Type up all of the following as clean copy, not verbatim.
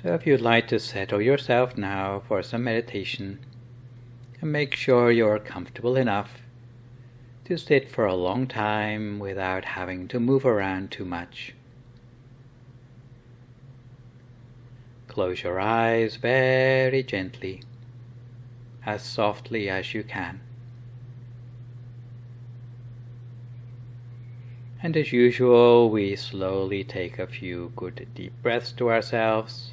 So if you'd like to settle yourself now for some meditation, and make sure you're comfortable enough to sit for a long time without having to move around too much. Close your eyes very gently, as softly as you can. And as usual, we slowly take a few good deep breaths to ourselves,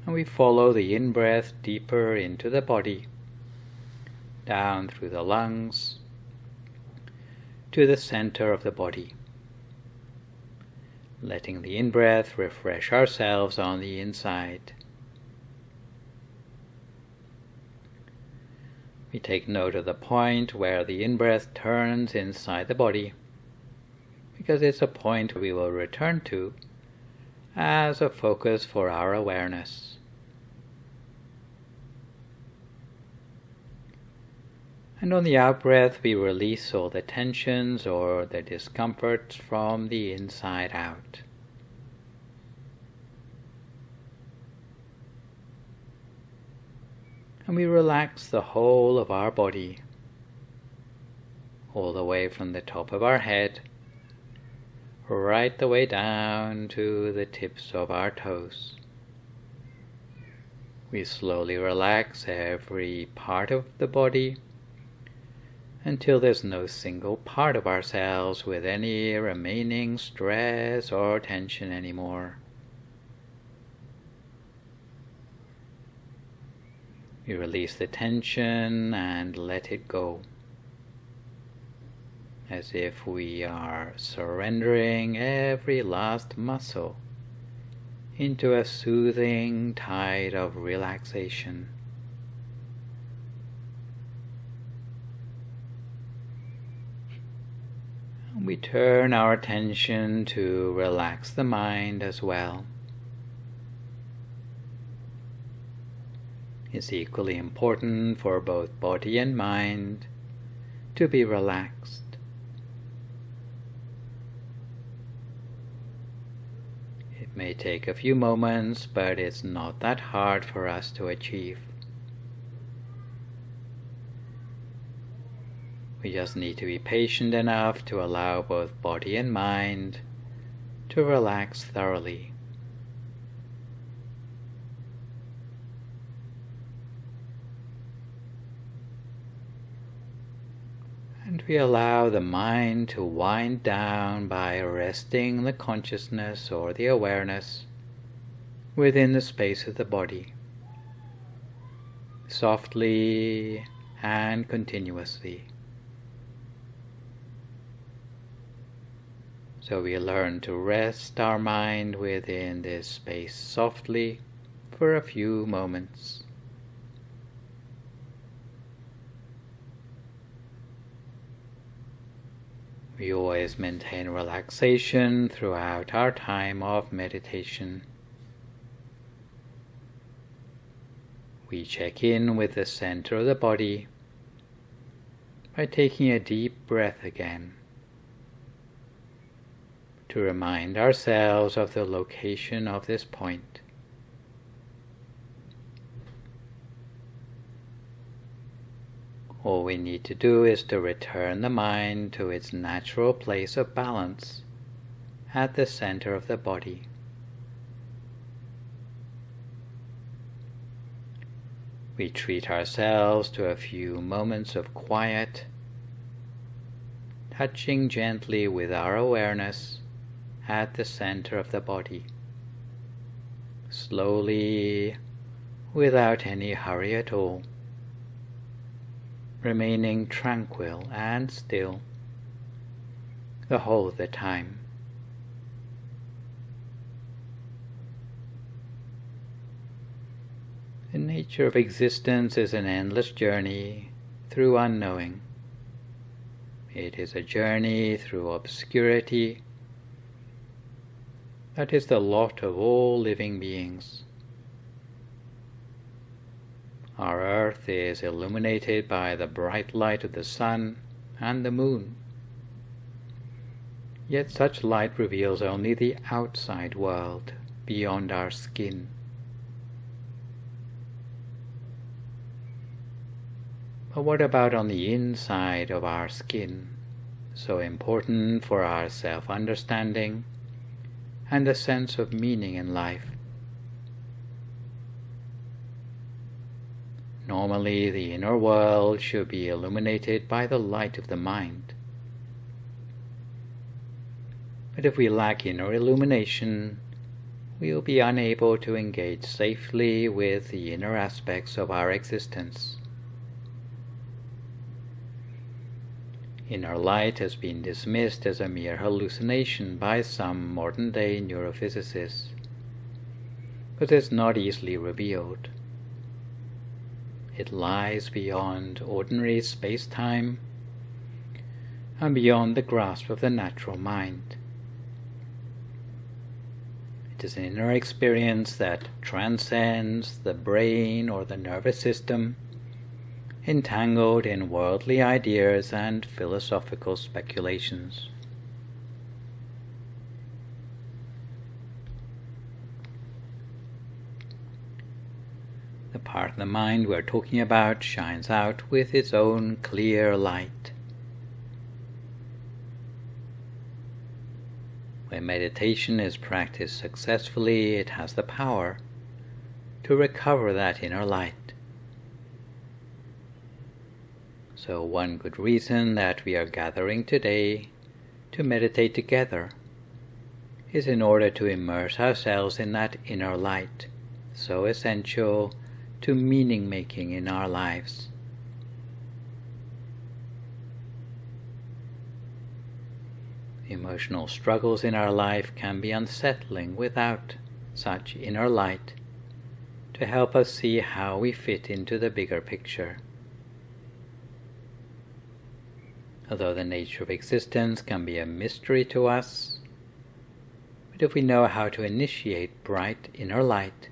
and we follow the in-breath deeper into the body, down through the lungs, to the center of the body, letting the in-breath refresh ourselves on the inside. We take note of the point where the in-breath turns inside the body, because it's a point we will return to as a focus for our awareness. And on the out-breath, we release all the tensions or the discomfort from the inside out. And we relax the whole of our body, all the way from the top of our head, right the way down to the tips of our toes. We slowly relax every part of the body until there's no single part of ourselves with any remaining stress or tension anymore. We release the tension and let it go, as if we are surrendering every last muscle into a soothing tide of relaxation. And we turn our attention to relax the mind as well. It's equally important for both body and mind to be relaxed. It may take a few moments, but it's not that hard for us to achieve. We just need to be patient enough to allow both body and mind to relax thoroughly. And we allow the mind to wind down by resting the consciousness or the awareness within the space of the body, softly and continuously. So we learn to rest our mind within this space softly for a few moments. We always maintain relaxation throughout our time of meditation. We check in with the center of the body by taking a deep breath again, to remind ourselves of the location of this point. All we need to do is to return the mind to its natural place of balance at the center of the body. We treat ourselves to a few moments of quiet, touching gently with our awareness at the center of the body, slowly, without any hurry at all, remaining tranquil and still the whole of the time. The nature of existence is an endless journey through unknowing. It is a journey through obscurity that is the lot of all living beings. Our earth is illuminated by the bright light of the sun and the moon. Yet such light reveals only the outside world, beyond our skin. But what about on the inside of our skin, so important for our self-understanding and a sense of meaning in life? Normally, the inner world should be illuminated by the light of the mind. But if we lack inner illumination, we will be unable to engage safely with the inner aspects of our existence. Inner light has been dismissed as a mere hallucination by some modern-day neurophysicists, but is not easily revealed. It lies beyond ordinary space-time and beyond the grasp of the natural mind. It is an inner experience that transcends the brain or the nervous system, entangled in worldly ideas and philosophical speculations. The part of the mind we're talking about shines out with its own clear light. When meditation is practiced successfully, it has the power to recover that inner light. So one good reason that we are gathering today to meditate together is in order to immerse ourselves in that inner light, so essential to meaning-making in our lives. Emotional struggles in our life can be unsettling without such inner light to help us see how we fit into the bigger picture. Although the nature of existence can be a mystery to us, but if we know how to initiate bright inner light,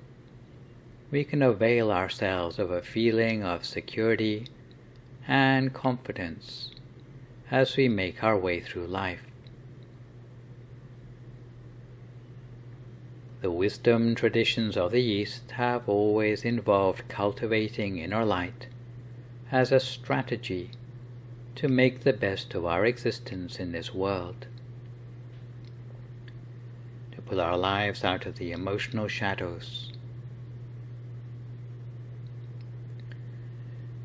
we can avail ourselves of a feeling of security and confidence as we make our way through life. The wisdom traditions of the East have always involved cultivating inner light as a strategy to make the best of our existence in this world, to pull our lives out of the emotional shadows.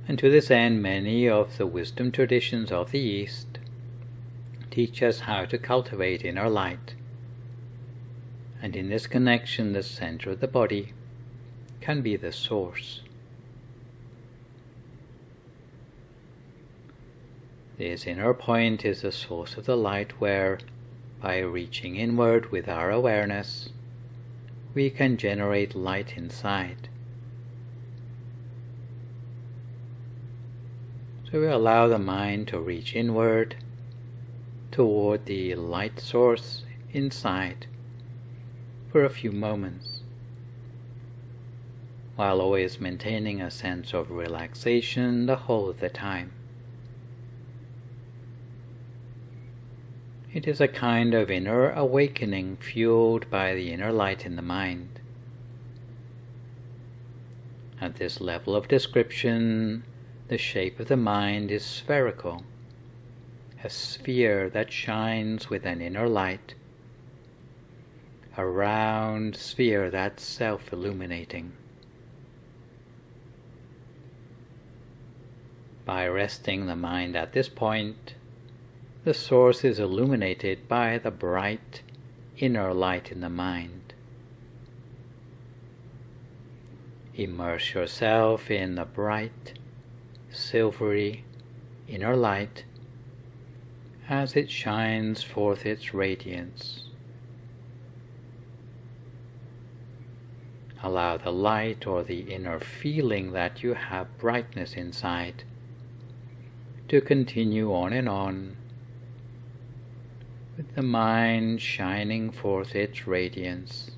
And to this end, many of the wisdom traditions of the East teach us how to cultivate inner light. And in this connection, the center of the body can be the source. This inner point is the source of the light where, by reaching inward with our awareness, we can generate light inside. So we allow the mind to reach inward toward the light source inside for a few moments, while always maintaining a sense of relaxation the whole of the time. It is a kind of inner awakening fueled by the inner light in the mind. At this level of description, the shape of the mind is spherical, a sphere that shines with an inner light, a round sphere that's self-illuminating. By resting the mind at this point, the source is illuminated by the bright inner light in the mind. Immerse yourself in the bright, silvery inner light as it shines forth its radiance. Allow the light or the inner feeling that you have brightness inside to continue on and on, with the mind shining forth its radiance.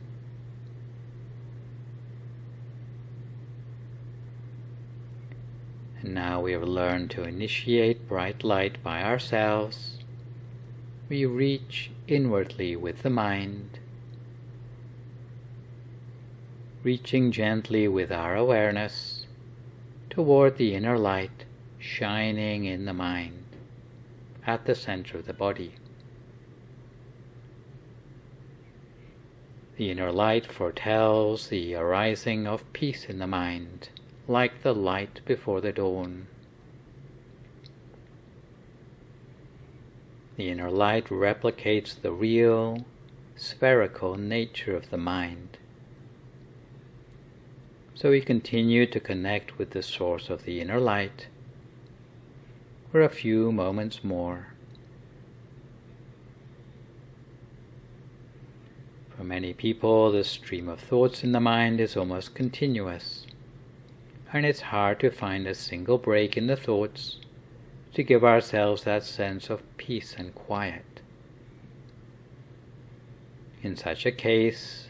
And now we have learned to initiate bright light by ourselves. We reach inwardly with the mind, reaching gently with our awareness toward the inner light shining in the mind at the center of the body. The inner light foretells the arising of peace in the mind, like the light before the dawn. The inner light replicates the real, spherical nature of the mind. So we continue to connect with the source of the inner light for a few moments more. For many people, the stream of thoughts in the mind is almost continuous, and it's hard to find a single break in the thoughts to give ourselves that sense of peace and quiet. In such a case,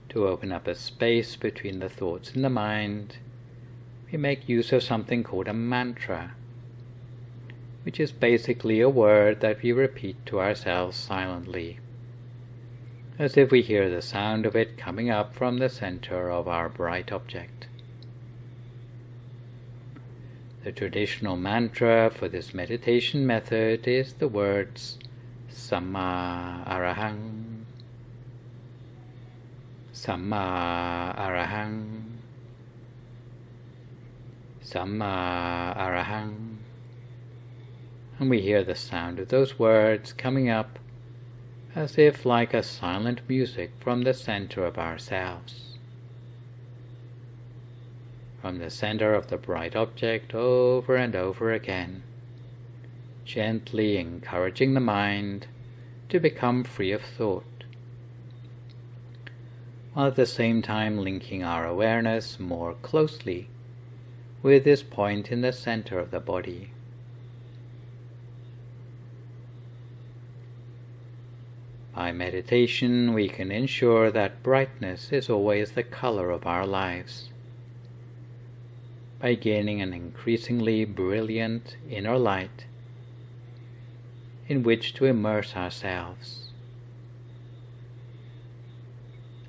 to open up a space between the thoughts in the mind, we make use of something called a mantra, which is basically a word that we repeat to ourselves silently, as if we hear the sound of it coming up from the center of our bright object. The traditional mantra for this meditation method is the words Samma Arahang, Samma Arahang, Samma Arahang. And we hear the sound of those words coming up as if like a silent music from the center of ourselves. From the center of the bright object over and over again, gently encouraging the mind to become free of thought, while at the same time linking our awareness more closely with this point in the center of the body. By meditation, we can ensure that brightness is always the color of our lives, by gaining an increasingly brilliant inner light in which to immerse ourselves.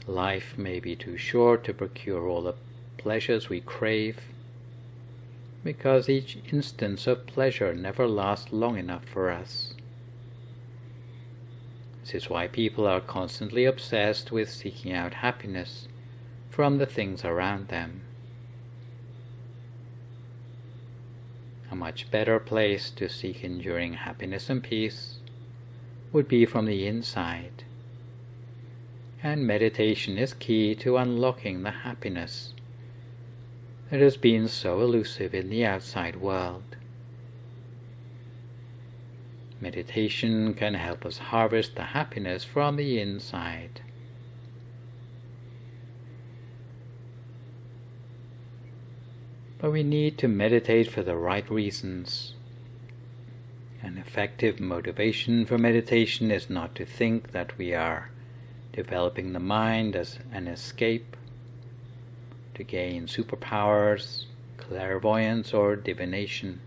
Life may be too short to procure all the pleasures we crave, because each instance of pleasure never lasts long enough for us. This is why people are constantly obsessed with seeking out happiness from the things around them. A much better place to seek enduring happiness and peace would be from the inside, and meditation is key to unlocking the happiness that has been so elusive in the outside world. Meditation can help us harvest the happiness from the inside. But we need to meditate for the right reasons. An effective motivation for meditation is not to think that we are developing the mind as an escape, to gain superpowers, clairvoyance, or divination,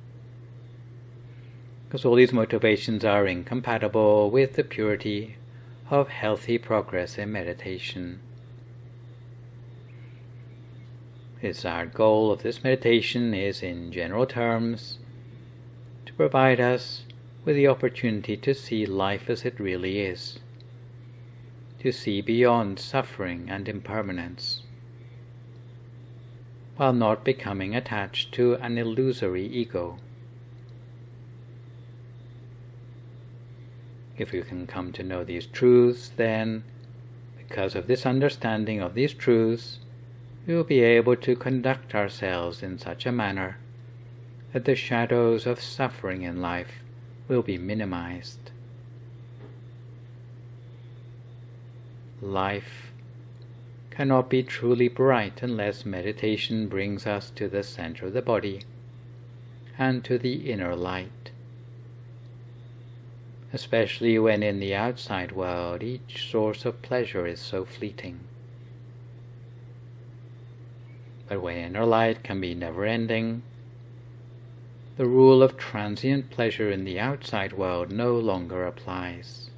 because all these motivations are incompatible with the purity of healthy progress in meditation. The desired goal of this meditation is, in general terms, to provide us with the opportunity to see life as it really is, to see beyond suffering and impermanence, while not becoming attached to an illusory ego. If we can come to know these truths, then, because of this understanding of these truths, we will be able to conduct ourselves in such a manner that the shadows of suffering in life will be minimized. Life cannot be truly bright unless meditation brings us to the center of the body and to the inner light, especially when in the outside world each source of pleasure is so fleeting. But when inner light can be never-ending, the rule of transient pleasure in the outside world no longer applies.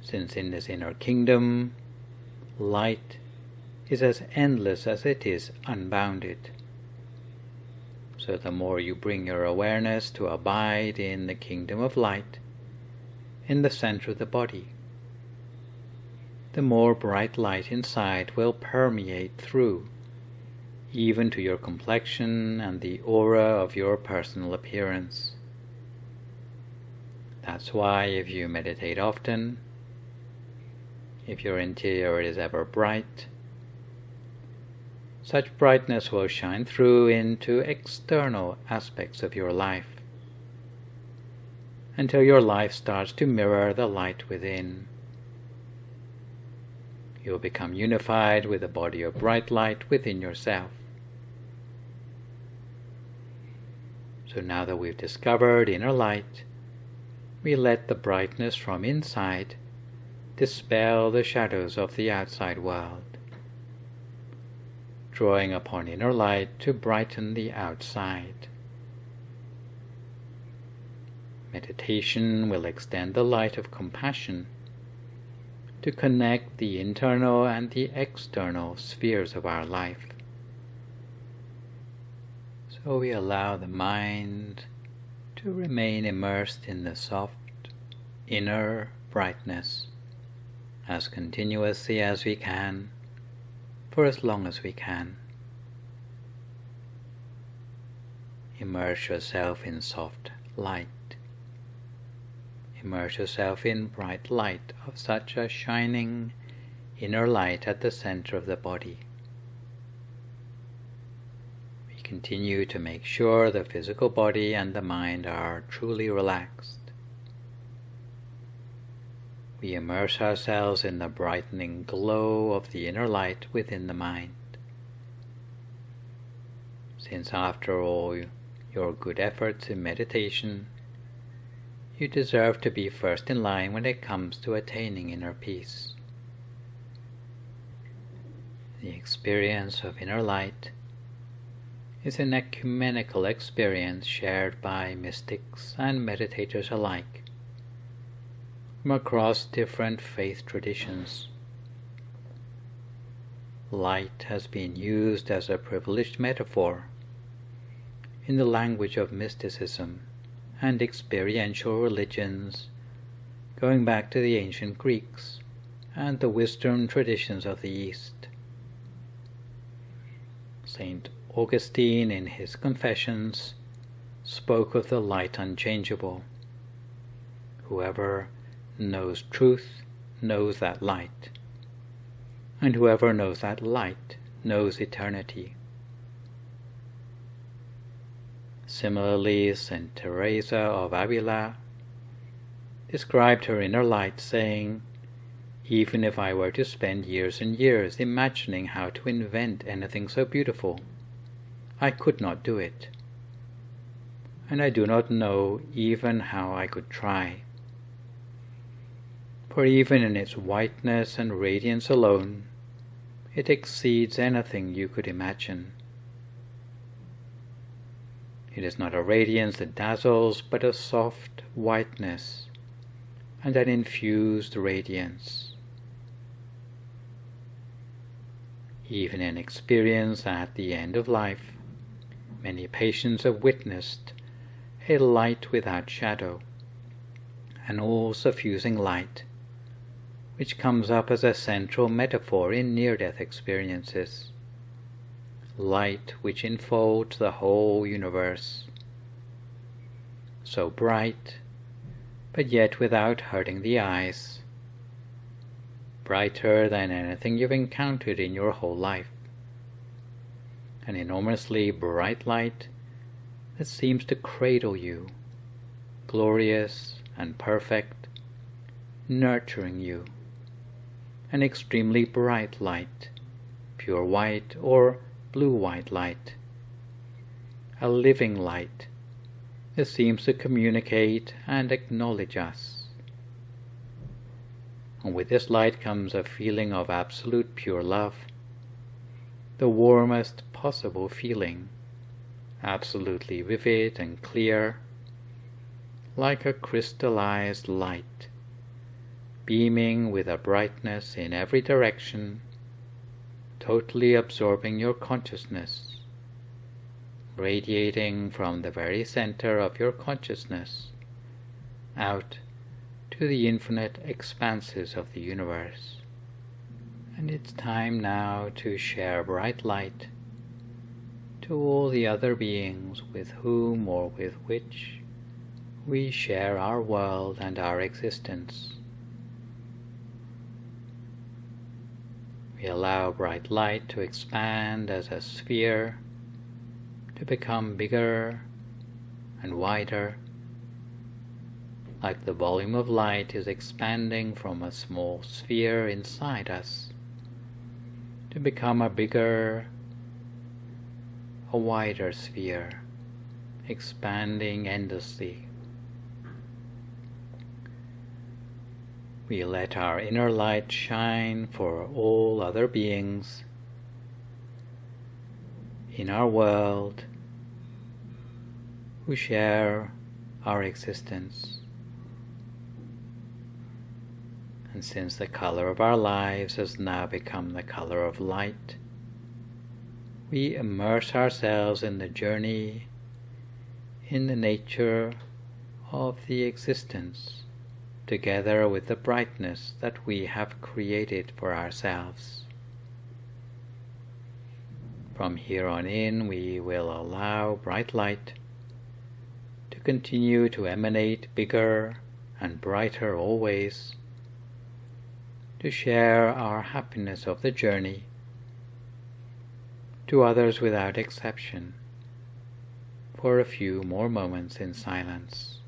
Since in this inner kingdom, light is as endless as it is unbounded. So the more you bring your awareness to abide in the kingdom of light, in the center of the body, the more bright light inside will permeate through, even to your complexion and the aura of your personal appearance. That's why if you meditate often, if your interior is ever bright, such brightness will shine through into external aspects of your life, until your life starts to mirror the light within. You'll become unified with the body of bright light within yourself. So now that we've discovered inner light, we let the brightness from inside dispel the shadows of the outside world, drawing upon inner light to brighten the outside. Meditation will extend the light of compassion to connect the internal and the external spheres of our life. So we allow the mind to remain immersed in the soft inner brightness as continuously as we can, for as long as we can. Immerse yourself in soft light. Immerse yourself in bright light of such a shining inner light at the center of the body. We continue to make sure the physical body and the mind are truly relaxed. We immerse ourselves in the brightening glow of the inner light within the mind. Since after all your good efforts in meditation, you deserve to be first in line when it comes to attaining inner peace. The experience of inner light is an ecumenical experience shared by mystics and meditators alike from across different faith traditions. Light has been used as a privileged metaphor in the language of mysticism and experiential religions going back to the ancient Greeks and the wisdom traditions of the East. St. Augustine in his Confessions spoke of the light unchangeable. Whoever knows truth knows that light, and whoever knows that light knows eternity. Similarly, St. Teresa of Avila described her inner light, saying, "Even if I were to spend years and years imagining how to invent anything so beautiful, I could not do it. And I do not know even how I could try. For even in its whiteness and radiance alone, it exceeds anything you could imagine. It is not a radiance that dazzles, but a soft whiteness and an infused radiance. Even in experience at the end of life, many patients have witnessed a light without shadow, an all-suffusing light, which comes up as a central metaphor in near-death experiences. Light which enfolds the whole universe, so bright, but yet without hurting the eyes, brighter than anything you've encountered in your whole life, an enormously bright light that seems to cradle you, glorious and perfect, nurturing you, an extremely bright light, pure white or blue-white light, a living light that seems to communicate and acknowledge us. And with this light comes a feeling of absolute pure love, the warmest possible feeling, absolutely vivid and clear, like a crystallized light, beaming with a brightness in every direction, totally absorbing your consciousness, radiating from the very center of your consciousness out to the infinite expanses of the universe. And it's time now to share bright light to all the other beings with whom or with which we share our world and our existence. We allow bright light to expand as a sphere, to become bigger and wider, like the volume of light is expanding from a small sphere inside us, to become a bigger, a wider sphere, expanding endlessly. We let our inner light shine for all other beings in our world who share our existence. And since the color of our lives has now become the color of light, we immerse ourselves in the journey, in the nature of the existence, together with the brightness that we have created for ourselves. From here on in, we will allow bright light to continue to emanate bigger and brighter always, to share our happiness of the journey to others without exception, for a few more moments in silence.